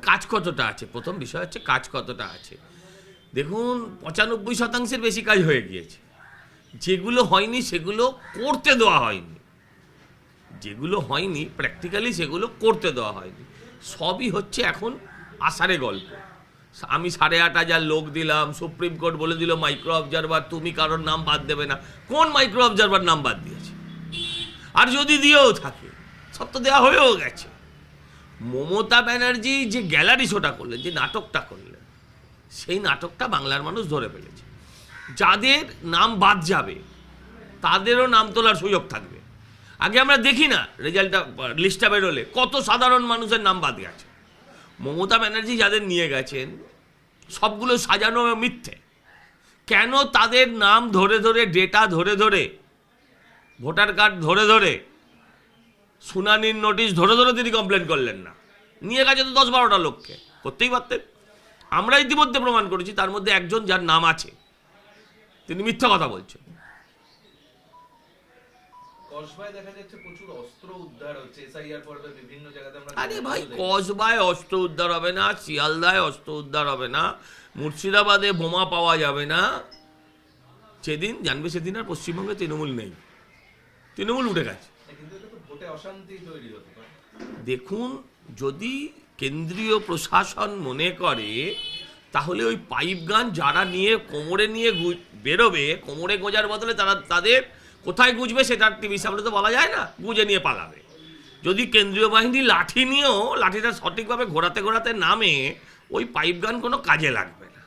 কাজ কতটা আছে, প্রথম বিষয় হচ্ছে কাজ কতটা আছে। দেখুন 95% বেশি কাজ হয়ে গিয়েছে, যেগুলো হয়নি সেগুলো করতে দেওয়া হয়নি, যেগুলো হয়নি প্র্যাকটিক্যালি সেগুলো করতে দেওয়া হয়নি। সবই হচ্ছে এখন আষাঢ়ে গল্প। আমি 8,500 লোক দিলাম, সুপ্রিম কোর্ট বলে দিল মাইক্রো অবজারভার, তুমি কারোর নাম বাদ দেবে না। কোন মাইক্রো অবজারভার নাম বাদ দিয়েছে? আর যদি দিয়েও থাকে, সব তো দেওয়া হয়েও গেছে। মমতা ব্যানার্জি যে গ্যালারি শোটা করলেন, যে নাটকটা করলেন, সেই নাটকটা বাংলার মানুষ ধরে ফেলেছে। যাদের নাম বাদ যাবে তাদেরও নাম তোলার সুযোগ থাকবে। আগে আমরা দেখি না রেজাল্টটা, লিস্টটা বেরোলে কত সাধারণ মানুষের নাম বাদ গেছে। মমতা ব্যানার্জি যাদের নিয়ে গেছেন সবগুলো সাজানো মিথ্যে। কেন তাদের নাম ধরে ধরে, ডেটা ধরে ধরে, ভোটার কার্ড ধরে ধরে, শুনানির নোটিশ ধরে ধরে তিনি কমপ্লেন করলেন না? নিয়ে গেছে তো 10-12টা লোককে, করতেই পারতেন। আমরা ইতিমধ্যে প্রমাণ করেছি তার মধ্যে একজন যার নাম আছে তিনি মিথ্যা কথা বলছেন। আরে ভাই, কসবায় অস্ত্র উদ্ধার হবে না, শিয়ালদায় অস্ত্র উদ্ধার হবে না, মুর্শিদাবাদে বোমা পাওয়া যাবে না। যেদিন জানবে সেদিন আর পশ্চিমবঙ্গে তৃণমূল নেই, তৃণমূল উঠে গেছে। দেখুন, যদি কেন্দ্রীয় প্রশাসন মনে করে তাহলে ওই পাইপ গান যারা নিয়ে কোমরে নিয়ে বেরোবে, কোমরে গোঁজার বদলে তাদের কোথায় গুঁজবে সেটা টিভি সামনে তো বলা যায় না, গুঁজে নিয়ে পালাবে। যদি কেন্দ্রীয় বাহিনী লাঠি নিয়েও লাঠিটা সঠিকভাবে ঘোরাতে ঘোরাতে নামে, ওই পাইপ গান কোনো কাজে লাগবে না।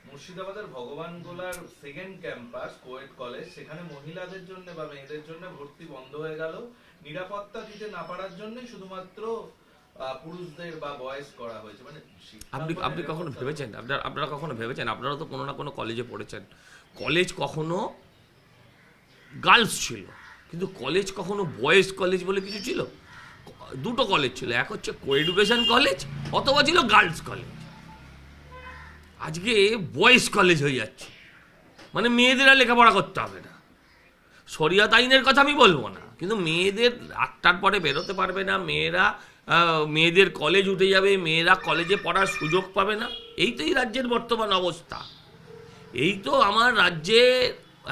মুর্শিদাবাদের ভগবান গোলার সেকেন্ড ক্যাম্পাস কোয়েট কলেজ, সেখানে মহিলাদের জন্য বা মেয়েদের জন্য ভর্তি বন্ধ হয়ে গেল নিরাপত্তা দিতে না পারার জন্য। শুধুমাত্র পুরুষদের বা বয়েজ করা হয়েছে। মানে আপনি কখনো ভেবেছেন, আপনারা কখনো ভেবেছেন, আপনারা তো কোনো না কোনো কলেজে পড়েছেন, কলেজ কখনো গার্লস ছিল কিন্তু কলেজ কখনো বয়েজ কলেজ বলে কিছু ছিল? দুটো কলেজ ছিল, এক হচ্ছে কোএডুকেশন কলেজ অথবা ছিল গার্লস কলেজ। আজকে বয়েজ কলেজ হয়ে যাচ্ছে, মানে মেয়েদের আর লেখাপড়া করতে হবে না। শরিয়াত আইনের কথা আমি বলবো না, কিন্তু মেয়েদের 8টার পরে বেরোতে পারবে না, মেয়েদের কলেজ উঠে যাবে, মেয়েরা কলেজে পড়ার সুযোগ পাবে না। এই তো এই রাজ্যের বর্তমান অবস্থা। এই তো আমার রাজ্যে,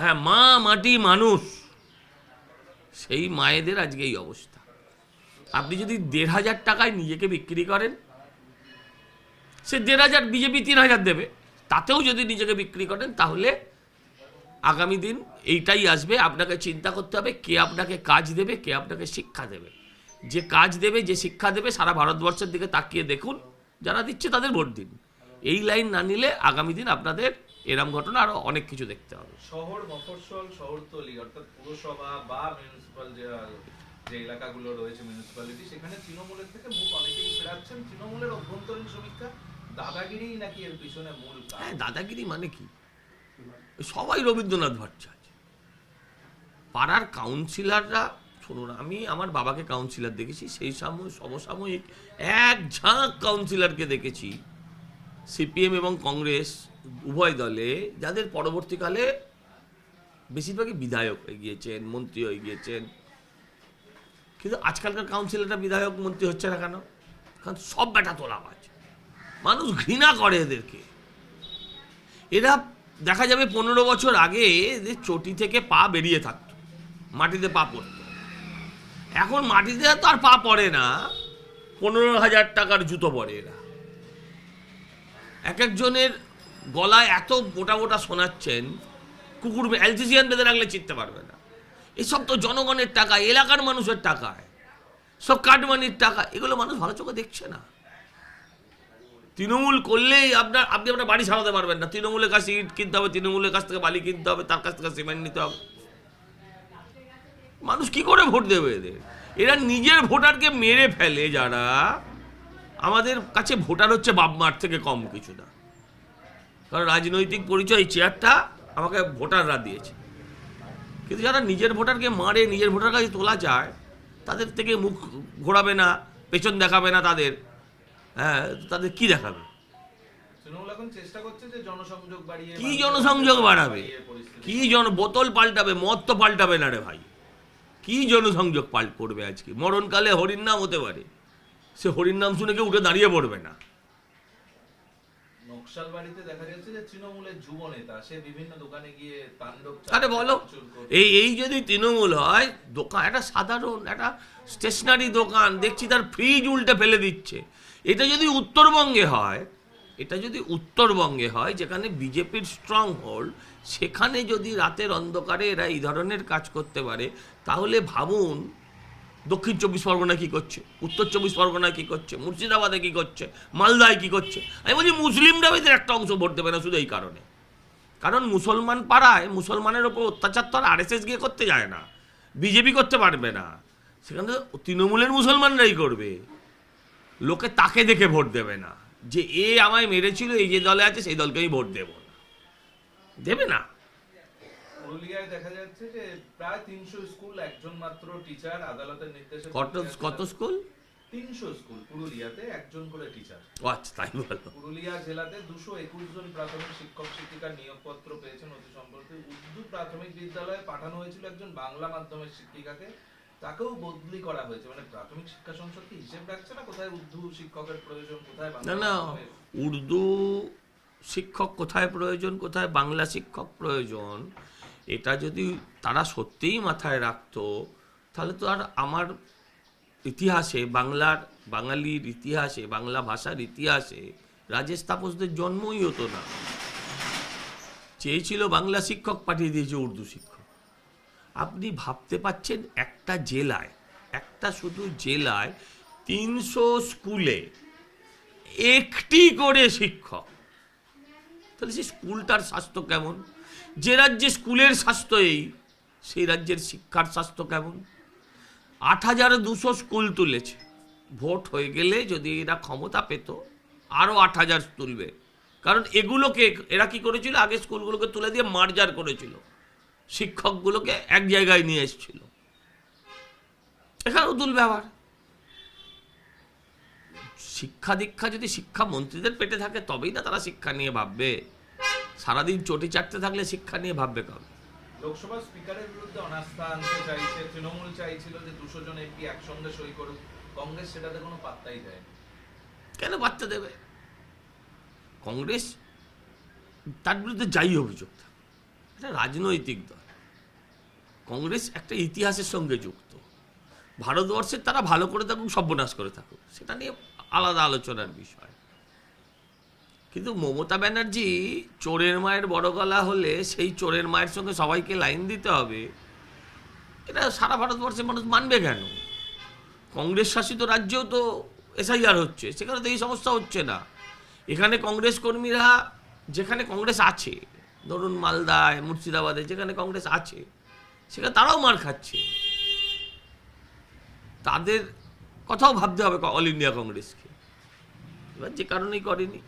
হ্যাঁ, মা মাটি মানুষ, সেই মায়েদের আজকে এই অবস্থা। আপনি যদি 1,500 টাকায় নিজেকে বিক্রি করেন, সে 1,500, বিজেপি 3,000 দেবে, তাতেও যদি নিজেকে বিক্রি করেন তাহলে আগামী দিন এইটাই আসবে। আপনাকে চিন্তা করতে হবে কে আপনাকে কাজ দেবে, কে আপনাকে শিক্ষা দেবে। যে কাজ দেবে, যে শিক্ষা দেবে, সারা ভারতবর্ষের দিকে তাকিয়ে দেখুন, যারা দিচ্ছে তাদের ভোট দিন। এই লাইন না নিলে আগামী দিন আপনাদের এরম ঘটনা আরো অনেক কিছু দেখতে হবে। শহর, মফস্বল, শহরতলি অর্থাৎ পুরসভা বা মিউনিসিপাল যে এলাকাগুলো রয়েছে, মিউনিসিপ্যালিটি, সেখানে তৃণমূলের থেকে মুখ অনেকেই ফেরাচ্ছেন। তৃণমূলের অভ্যন্তরীণ সমীক্ষা দাদাগিরি নাকি এর পিছনে মূল কারণ? হ্যাঁ, দাদাগিরি মানে কি? সবাই রবীন্দ্রনাথ ভট্টাচার্য। পাড়ার কাউন্সিলররা, শুনুন, আমি আমার বাবাকে কাউন্সিলর দেখেছি, সেই সমসাময়িক এক ঝাঁক কাউন্সিলরকে দেখেছি সিপিএম এবং কংগ্রেস উভয় দলে, যাদের পরবর্তীকালে বেশিরভাগই বিধায়ক হয়ে গিয়েছেন, মন্ত্রী হয়ে গিয়েছেন। কিন্তু আজকালকার কাউন্সিলররা বিধায়ক মন্ত্রী হচ্ছে না কেন? কারণ সব ব্যাটা তোলাবাজ, মানুষ ঘৃণা করে এদেরকে। এরা দেখা যাবে 15 বছর আগে এদের চটি থেকে পা বেরিয়ে থাকতো, মাটিতে পা পড়তো। এখন মাটিতে তো আর পা পড়ে না, 15,000 টাকার জুতো পরে এরা। এক একজনের গলায় এত মোটা মোটা শোনাচ্ছেন, কুকুর অ্যালসিজিয়ান বেঁধে রাখলে চিনতে পারবে না। এসব তো জনগণের টাকা, এলাকার মানুষের টাকায়, সব কাটমানির টাকা। এগুলো মানুষ ভালো চোখে দেখছে না। তৃণমূল করলেই আপনি আপনার বাড়ি সারাতে পারবেন না। তৃণমূলের কাছে ইট কিনতে হবে, তৃণমূলের কাছ থেকে বালি কিনতে হবে, তার কাছ থেকে সিমেন্ট নিতে হবে। মানুষ কি করে ভোট দেবে এদের? এরা নিজের ভোটারকে মেরে ফেলে। যারা আমাদের কাছে ভোটার হচ্ছে বাপ মার থেকে কম কিছু না, কারণ রাজনৈতিক পরিচয় চেয়ারটা আমাকে ভোটাররা দিয়েছে। কিন্তু যারা নিজের ভোটারকে মারে, নিজের ভোটার কাছে তোলা যায়, তাদের থেকে মুখ ঘোরাবে না, পেছন দেখাবে না তাদের। হ্যাঁ, তাদের কি দেখাবে? কি জনসংযোগ বাড়াবে? কি বোতল পাল্টাবে, মদ তো পাল্টাবে না রে ভাই। কি জনসংযোগ করবে? আজকে মরণকালে হরির নাম হতে পারে, সে হরির নাম শুনে কেউ উঠে দাঁড়িয়ে পড়বে না। নকশালবাড়িতে দেখা যাচ্ছে যে তৃণমূলের যুব নেতা সে বিভিন্ন দোকানে গিয়ে তাণ্ডব আরে বলো, এই যদি তৃণমূল হয়, দোকান একটা সাধারণ একটা স্টেশনারি দোকান দেখছি তার ফ্রিজ উল্টে ফেলে দিচ্ছে। এটা যদি উত্তরবঙ্গে হয়, যেখানে বিজেপির স্ট্রং হোল্ড, সেখানে যদি রাতের অন্ধকারে এরা এই ধরনের কাজ করতে পারে, তাহলে ভাবুন দক্ষিণ 24 পরগনা কী করছে, উত্তর 24 পরগনায় কী করছে, মুর্শিদাবাদে কী করছে, মালদায় কী করছে। আমি বলছি মুসলিমরাও এদের একটা অংশ ভোট দেবে না শুধু এই কারণে, কারণ মুসলমান পাড়ায় মুসলমানের ওপর অত্যাচার তো আর আরএসএস গিয়ে করতে যায় না, বিজেপি করতে পারবে না, সেখানে তৃণমূলের মুসলমানরাই করবে। লোকে তাকে দেখে ভোট দেবে না যে এ আমায় মেরেছিল, এই যে দলে আছে সেই দলকে আমি ভোট দেব না, দেবে না। পুরুলিয়ায় দেখা যাচ্ছে যে প্রায় 300 স্কুল, একজন মাত্র টিচার, আদালতের নির্দেশে কত স্কুল? 300 স্কুল পুরুলিয়াতে, একজন করে টিচার। আচ্ছা, তাই বলো। পুরুলিয়া জেলাতে 221 জন প্রাথমিক শিক্ষক শিক্ষিকার নিয়োগপত্র পেয়েছেন অতি সম্প্রতি। উর্দু প্রাথমিক বিদ্যালয়ে পাঠানো হয়েছিল একজন বাংলা মাধ্যমের শিক্ষিকাকে, তাকেও বদলি করা হয়েছে। মানে প্রাথমিক শিক্ষা সংসদ কি হিসেব রাখছে না কোথায় উর্দু শিক্ষকের প্রয়োজন, কোথায় বাংলা? না, উর্দু শিক্ষক কোথায় প্রয়োজন, কোথায় বাংলা শিক্ষক প্রয়োজন, এটা যদি তারা সত্যিই মাথায় রাখতো, তাহলে তো আর আমার ইতিহাসে, বাঙালির ইতিহাসে, বাংলা ভাষার ইতিহাসে রাজেশ তাপসদের জন্মই হতো না। চেয়েছিল বাংলা শিক্ষক, পাঠিয়ে দিয়েছে উর্দু শিক্ষক। আপনি ভাবতে পাচ্ছেন একটা শুধু জেলায় 300 স্কুলে একটি করে শিক্ষক, তাহলে সেই স্কুলটার স্বাস্থ্য কেমন? যে রাজ্যে স্কুলের স্বাস্থ্য এই, সেই রাজ্যের শিক্ষার স্বাস্থ্য কেমন? 8200 স্কুল তুলেছে। ভোট হয়ে গেলে যদি এরা ক্ষমতা পেত, আরও 8000 তুলবে। কারণ এগুলোকে এরা কি করেছিল, আগে স্কুলগুলোকে তুলে দিয়ে মার্জার করেছিল, শিক্ষকগুলোকে এক জায়গায় নিয়ে এসেছিল। এখানেও তুলবে আবার। শিক্ষা দীক্ষা যদি শিক্ষামন্ত্রীদের পেটে থাকে, তবেই না তারা শিক্ষা নিয়ে ভাববে। সারাদিন চটি চাটতে থাকলে শিক্ষা নিয়ে ভাববে কবে? লোকসভা স্পিকারের বিরুদ্ধে অনাস্থা আনতে চাইছে তৃণমূল, চাইছিল যে 200 জন এমপি একসঙ্গে সই করুক, কংগ্রেস সেটাতে কোনো পাত্তাই দেয়। কেন পাত্তা দেবে? কংগ্রেস তার বিরুদ্ধে যাই অভিযোগ থাকে, এটা রাজনৈতিক দল। কংগ্রেস একটা ইতিহাসের সঙ্গে যুক্ত। ভারতবর্ষের তারা ভালো করে থাকুক, সর্বনাশ করে থাকুক, সেটা নিয়ে আলাদা আলোচনার বিষয়। কিন্তু মমতা ব্যানার্জি চোরের মায়ের বড় গলা হলে সেই চোরের মায়ের সঙ্গে সবাইকে লাইন দিতে হবে, এটা সারা ভারতবর্ষের মানুষ মানবে কেন? কংগ্রেস শাসিত রাজ্যেও তো এসআইআর হচ্ছে, সেখানে তো এই সমস্যা হচ্ছে না। এখানে কংগ্রেস কর্মীরা যেখানে কংগ্রেস আছে, ধরুন মালদায়, মুর্শিদাবাদে যেখানে কংগ্রেস আছে, সেখানে তারাও মার খাচ্ছে। তাদের কথাও ভাবতে হবে অল ইন্ডিয়া কংগ্রেসকে, এবার যে কারণেই করেনি।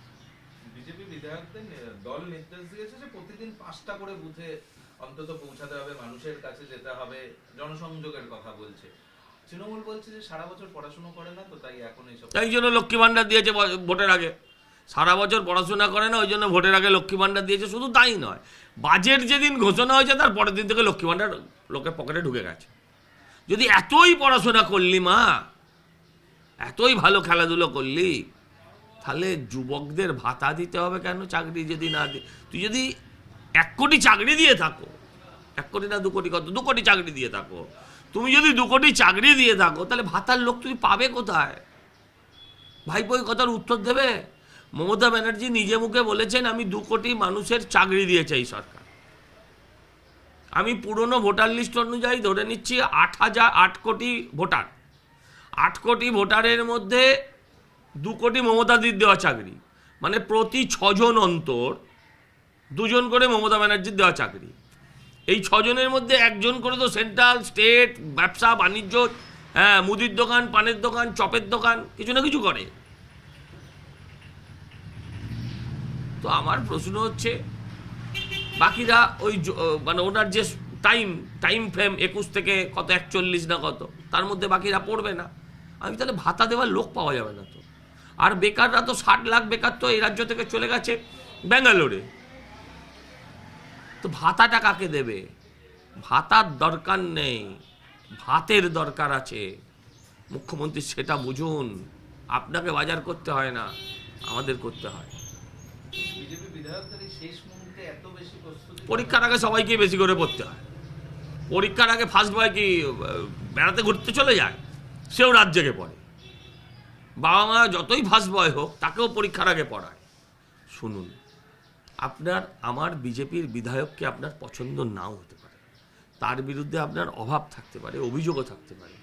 বিজেপি বিধায়কদের দল নির্দেশ দিয়েছে যে প্রতিদিন 5টা করে বুথে অন্তত পৌঁছাতে হবে, মানুষের কাছে যেতে হবে, জনসংযোগের কথা বলছে। তৃণমূল বলছে যে সারা বছর পড়াশোনা করে না, তো তাই এখন এইসব, তাই জন্য লক্ষ্মী ভাণ্ডার দিয়েছে ভোটের আগে। সারা বছর পড়াশোনা করে না, ওই জন্য ভোটের আগে লক্ষ্মী ভাণ্ডার দিয়েছে। শুধু তাই নয়, বাজেট যেদিন ঘোষণা হয়েছে তার পরের দিন থেকে লক্ষ্মী ভাণ্ডার লোকের পকেটে ঢুকে গেছে। যদি এতই পড়াশোনা করলি মা, এতই ভালো খেলাধুলো করলি, তাহলে যুবকদের ভাতা দিতে হবে কেন? চাকরি যদি না দি, তুই যদি 1 কোটি চাকরি দিয়ে থাকো, 1 কোটি না 2 কোটি, কত 2 কোটি চাকরি দিয়ে থাকো, তুমি যদি 2 কোটি চাকরি দিয়ে থাকো, তাহলে ভাতার লোক তুমি পাবে কোথায়? ভাইপো এই কথার উত্তর দেবে? মমতা ব্যানার্জি নিজে মুখে বলেছেন, আমি 2 কোটি মানুষের চাকরি দিয়ে চাই সরকার। আমি পুরনো ভোটার লিস্ট অনুযায়ী ধরে নিচ্ছি 8 কোটি ভোটার, 8 কোটি ভোটারের মধ্যে 2 কোটি মমতাদির দেওয়া চাকরি, মানে প্রতি 6 জন অন্তর 2 জন করে মমতা ব্যানার্জির দেওয়া চাকরি। এই 6 জনের মধ্যে 1 জন করে তো সেন্ট্রাল, স্টেট, ব্যবসা বাণিজ্য, হ্যাঁ, মুদির দোকান, পানের দোকান, চপের দোকান, কিছু না কিছু করে। তো আমার প্রশ্ন হচ্ছে, বাকিরা ওই মানে ওনার যে টাইম ফ্রেম 21 থেকে কত 41 না কত, তার মধ্যে বাকিরা পড়বে না। আমি তাহলে ভাতা দেওয়ার লোক পাওয়া যাবে না তো। আর বেকাররা তো 60 লাখ বেকার তো এই রাজ্য থেকে চলে গেছে ব্যাঙ্গালোরে। তো ভাতাটা কাকে দেবে? ভাতার দরকার নেই, ভাতের দরকার আছে। মুখ্যমন্ত্রী সেটা বুঝুন। আপনাকে বাজার করতে হয় না, আমাদের করতে হয়। বিজেপি বিধায়কদের এই শেষ মুহূর্তে এত বেশি প্রস্তুতি, পরীক্ষার আগে সবাইকে বেশি করে পড়তে হয়। পরীক্ষার আগে ফার্স্ট বয় কি বেড়াতে ঘুরতে চলে যায়? সেও রাত জেগে পড়ে। বাবা মা যতই ফার্স্ট বয় হোক, তাকেও পরীক্ষার আগে পড়ায়। শুনুন, আপনার আমার বিজেপির বিধায়ককে আপনার পছন্দ নাও হতে পারে, তার বিরুদ্ধে আপনার অভাব থাকতে পারে, অভিযোগও থাকতে পারে,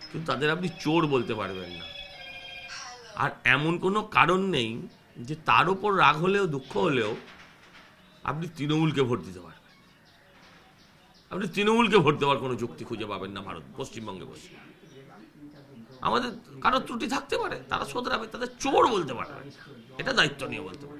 কিন্তু তাদের আপনি চোর বলতে পারবেন না। আর এমন কোনো কারণ নেই যে তার ওপর রাগ হলেও দুঃখ হলেও আপনি তৃণমূলকে ভোট দিতে পারবেন। আপনি তৃণমূলকে ভোট দেওয়ার কোনো যুক্তি খুঁজে পাবেন না পশ্চিমবঙ্গে বসে। আমাদের কারো ত্রুটি থাকতে পারে, তারা শোধরাবে, তাদের চোর বলতে পারবে, এটা দায়িত্ব নিয়ে বলতে পারে।